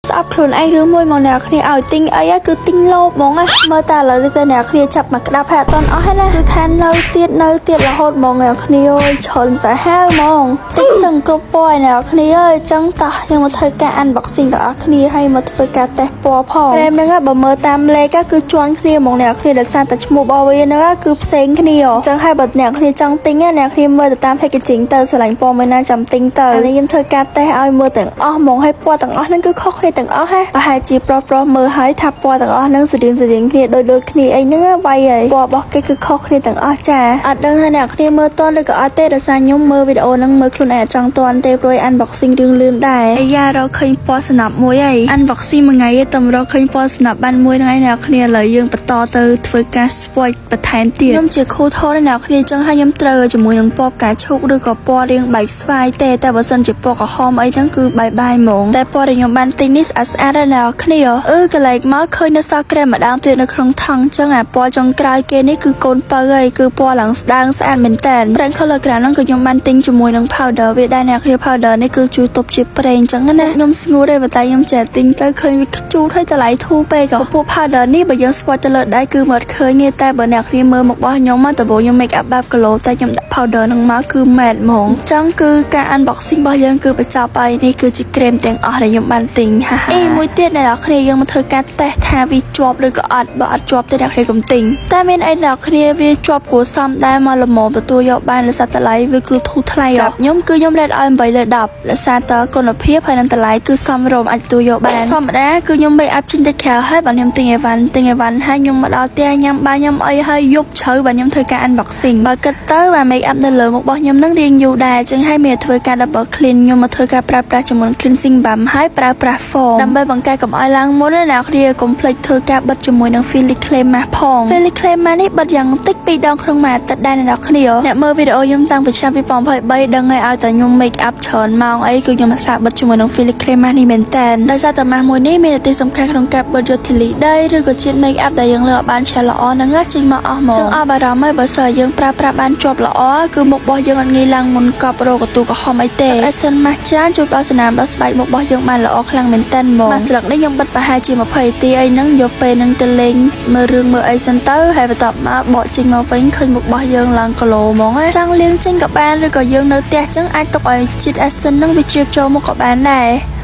ស្អប់ខ្លួនឯងរឿងមួយមកអ្នកគ្នាឲ្យទិញអីគឺទិញលោភហ្មងណាមើលតែឥឡូវនេះទៅអ្នកគ្នាចាប់មកក្តាប់ហើយអត់ទាន់អស់ហើយណាគឺថានៅទៀតរហូតហ្មងអ្នកគ្នាអើយច្រើនសាហាវហ្មងទិញសឹងគ្រប់ពណ៌អ្នកគ្នាអើយចឹងតោះយើងមកធ្វើការ unboxing ដល់អ្នកគ្នាហើយមកធ្វើការតេស្តពណ៌ផងតែហ្នឹងបើមើលតាមលេខគឺជាន់គ្នាហ្មងអ្នកគ្នាដោយសារតែឈ្មោះរបស់វាហ្នឹងគឺផ្សេងគ្នាចឹងហើយបើអ្នកគ្នាចង់ទិញអ្នកគ្នាមើលទៅតាម packaging ទៅស្រឡាញ់ពណ៌មួយណាចាំទិញទៅហើយខ្ញុំធ្វើការតេស្តឲ្យមើលទាំងអស់ហ្មងហើយពណ៌ទាំងអស់ហ្នឹងគឺខុសគ្នាទាំងអស់ហ៎ប្រហែលជាប្រុសមើលហើយថាពណ៌ទាំងអស់ហ្នឹងស្តៀងគ្នាដូចគ្នាអីហ្នឹងវាយហើយពណ៌របស់គេគឺខុសគ្នាទាំងអស់ចាអត់ដឹងថាអ្នកគ្នាមើលតន់ឬក៏អត់ទេដោយសារខ្ញុំមើលវីដេអូហ្នឹងមើលខ្លួនឯងអត់ចង់តន់ទេព្រោះ unboxing រឿងលឿនដែរអាយ៉ារកឃើញពណ៌ស្នាប់មួយហើយ unboxing មួយថ្ងៃតែរកឃើញពណ៌ស្នាប់បានមួយហ្នឹងឯងអ្នកគ្នាឥឡូវយើងបន្តទៅធ្វើការ swatch បន្ថែមទៀតខ្ញុំជាគ្រូថតអ្នកគ្នាចឹងហើយខ្ញុំត្រូវជាមួយនឹងពណ៌ផ្កាឈូកឬក៏ពណ៌រាងបែកស្វាយទេតែបើសិនជាពណ៌ក្រហមអីហ្នឹងគឺបាយហ្មងតែពណ៌ដែលខ្ញុំបានទិញនេះស្អាតណាស់អ្នកគ្នាកន្លែងមកឃើញនៅសល់ក្រែមម្ដងទៀតនៅក្នុងថង់ចឹងអាពណ៌ចុងក្រោយគេនេះគឺកូនបើហើយគឺពណ៌ឡើងស្ដើងស្អាតមែនតើ brand color gram ហ្នឹងក៏ខ្ញុំបានទិញជាមួយនឹង powder វាដែរអ្នកគ្នា powder នេះគឺជួយទប់ជាប្រេងចឹងណាខ្ញុំស្ងួតទេប៉ុន្តែខ្ញុំចេះទិញទៅឃើញវាខ្ជូតហើយតម្លៃធូរពេកក៏ពួក powder នេះបើយើង swatch ទៅលើដៃគឺមិនឃើញទេតែបើអ្នកគ្នាមើលមករបស់ខ្ញុំមកតើខ្ញុំ make up បែប glow តែខ្ញុំដាក់ powder ហ្នឹងមកគឺ matte ហ្មងចឹងគឺការ unboxing របស់យើងគឺបញ្ចប់ហើយនេះគឺជា cream ទាំងអស់ដែលខ្ញុំបានទិញហាមួយទៀតអ្នកគ្នាយើងមកធ្វើការតេស្តថាវាជាប់ឬក៏អត់បើអត់ជាប់ទេអ្នកគ្នាកុំទិញតែមានអីអ្នកគ្នាវាជាប់គួរសមដែរមកល្មមទទួលយកបានលើសតម្លៃវាគឺធូរថ្លៃខ្ញុំគឺខ្ញុំរ៉េតឲ្យ8លើ10លើសារតគុណភាពហើយនឹងតម្លៃគឺសមរម្យអាចទទួលយកបានធម្មតាគឺខ្ញុំ make up ចេញទៅក្រៅហើយបើខ្ញុំទិញអីវ៉ាន់ហើយខ្ញុំមកដល់ផ្ទះញ៉ាំបាយញ៉ាំអីហើយយប់ជ្រៅបើខ្ញុំធ្វើការ unboxing បើគិតទៅបើ make up នៅលើមុខរបស់ខ្ញុំនឹងរៀងយូរដែរចឹងហើយមានធ្វើការ double clean ខ្ញុំមកធ្វើការប្រើប្រាស់ជាមួយ cleansing balm ហើយប្រើប្រាស់ foam ដើម្បីបង្ការកុំឲ្យឡើងមុនអ្នកគ្នាកុំភ្លេចធ្វើការបិទជាមួយនឹង Philic Clay Mask ផង Philic Clay Mask នេះបិទយ៉ាងតិច2ដងក្នុងមួយអាទិត្យដែរអ្នកគ្នាអ្នកមើលវីដេអូខ្ញុំតាំងពីឆ្នាំ2023ដឹងហើយឲ្យតែខ្ញុំ make up ច្រើនម៉ោងអីគឺខ្ញុំស្រាបិទជាមួយនឹង Philic Clay Mask នេះមែនតើដោយសារតែ mask មួយនេះមានន័យសំខាន់ក្នុងការបិទយកធូលីដីឬក៏ជាតិ make up ដែលយើងលើកបានឆាល្អហ្នឹងចេញមកអស់មកចឹងអស់បារម្ភហើយបើសិនយើងប្រើប្រាស់បានជាប់ល្អគឺមុខរបស់យើងអត់ងាយឡើងមុនកប់រោគកន្ទូក្រហមអីទេ Essence Mask ច្រើនជួយដល់ស្នាមដល់ស្បែកមុខរបស់យើងបានល្អខ្លាំងមែនតើហ្មង Mask ស្លឹកនេះខ្ញុំបិទប្រហែលជា20នាទីអីហ្នឹងយកពេលហ្នឹងទៅលេងមើលរឿងមើលអីសិនទៅហើយបន្ទាប់មកបកចេញមកវិញឃើញមុខរបស់យើងឡើងគីឡូហ្មងចង់លាងចេញក៏បានឬក៏យើងនៅផ្ទះចឹងអាចទុកឲ្យជាតិ Essence ហ្នឹងវាជ្រាបចូលមុខក៏បានដែរ